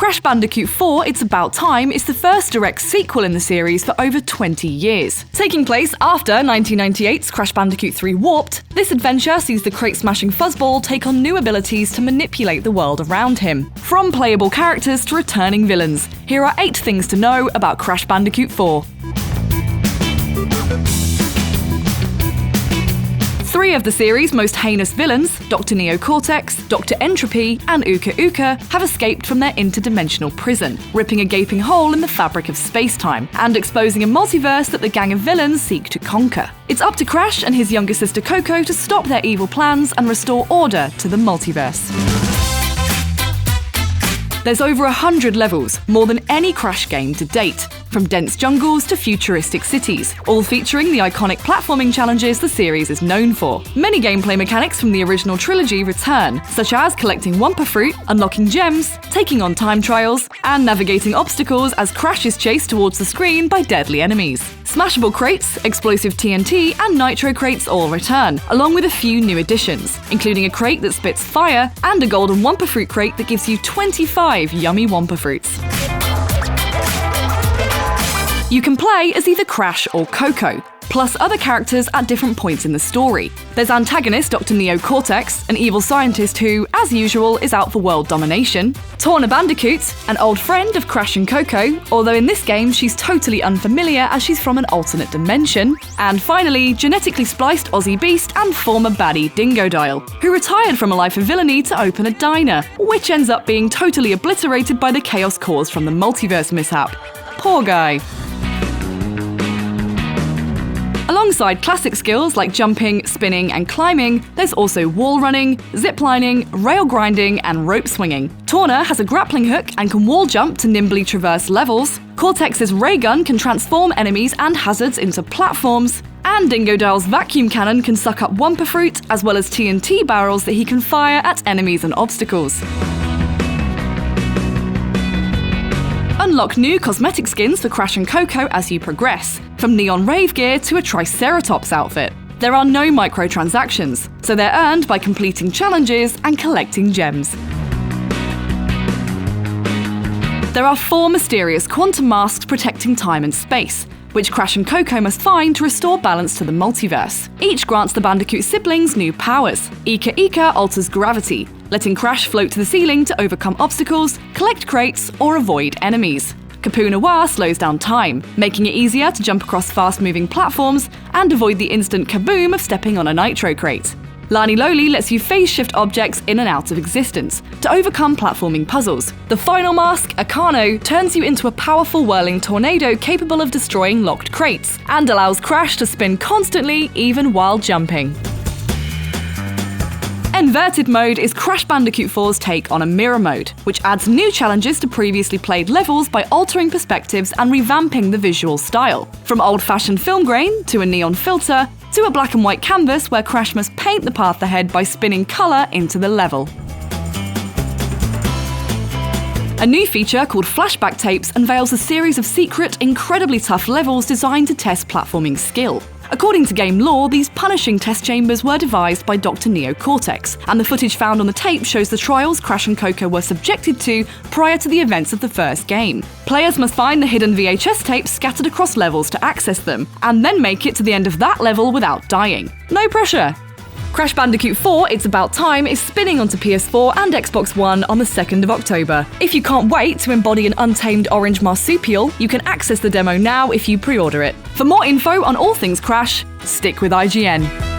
Crash Bandicoot 4 It's About Time is the first direct sequel in the series for over 20 years. Taking place after 1998's Crash Bandicoot 3 Warped, this adventure sees the crate-smashing fuzzball take on new abilities to manipulate the world around him. From playable characters to returning villains, here are 8 things to know about Crash Bandicoot 4. 3 of the series' most heinous villains, Dr. Neo Cortex, Dr. Entropy, and Uka Uka, have escaped from their interdimensional prison, ripping a gaping hole in the fabric of space-time, and exposing a multiverse that the gang of villains seek to conquer. It's up to Crash and his younger sister Coco to stop their evil plans and restore order to the multiverse. There's over 100 levels, more than any Crash game to date, from dense jungles to futuristic cities, all featuring the iconic platforming challenges the series is known for. Many gameplay mechanics from the original trilogy return, such as collecting Wumpa Fruit, unlocking gems, taking on time trials, and navigating obstacles as Crash is chased towards the screen by deadly enemies. Smashable crates, explosive TNT, and nitro crates all return, along with a few new additions, including a crate that spits fire and a golden Wumpa Fruit crate that gives you 25 yummy Wumpa Fruits. You can play as either Crash or Coco, plus other characters at different points in the story. There's antagonist Dr. Neo Cortex, an evil scientist who, as usual, is out for world domination. Torna Bandicoot, an old friend of Crash and Coco, although in this game she's totally unfamiliar as she's from an alternate dimension. And finally, genetically spliced Aussie Beast and former baddie Dingodile, who retired from a life of villainy to open a diner, which ends up being totally obliterated by the chaos caused from the multiverse mishap. Poor guy. Alongside classic skills like jumping, spinning, and climbing, there's also wall running, ziplining, rail grinding, and rope swinging. Torna has a grappling hook and can wall jump to nimbly traverse levels. Cortex's ray gun can transform enemies and hazards into platforms. And Dingodile's vacuum cannon can suck up Wumpa Fruit, as well as TNT barrels that he can fire at enemies and obstacles. Unlock new cosmetic skins for Crash and Coco as you progress, from neon rave gear to a Triceratops outfit. There are no microtransactions, so they're earned by completing challenges and collecting gems. There are 4 mysterious quantum masks protecting time and space, which Crash and Coco must find to restore balance to the multiverse. Each grants the Bandicoot siblings new powers. Ika Ika alters gravity, letting Crash float to the ceiling to overcome obstacles, collect crates, or avoid enemies. Kapuna Wa slows down time, making it easier to jump across fast-moving platforms and avoid the instant kaboom of stepping on a nitro crate. Lani Loli lets you phase-shift objects in and out of existence to overcome platforming puzzles. The final mask, Akano, turns you into a powerful whirling tornado capable of destroying locked crates, and allows Crash to spin constantly even while jumping. Inverted Mode is Crash Bandicoot 4's take on a mirror mode, which adds new challenges to previously played levels by altering perspectives and revamping the visual style. From old-fashioned film grain to a neon filter, to a black and white canvas where Crash must paint the path ahead by spinning colour into the level. A new feature called Flashback Tapes unveils a series of secret, incredibly tough levels designed to test platforming skill. According to game lore, these punishing test chambers were devised by Dr. Neo Cortex, and the footage found on the tape shows the trials Crash and Coco were subjected to prior to the events of the first game. Players must find the hidden VHS tapes scattered across levels to access them, and then make it to the end of that level without dying. No pressure! Crash Bandicoot 4 It's About Time is spinning onto PS4 and Xbox One on the 2nd of October. If you can't wait to embody an untamed orange marsupial, you can access the demo now if you pre-order it. For more info on all things Crash, stick with IGN.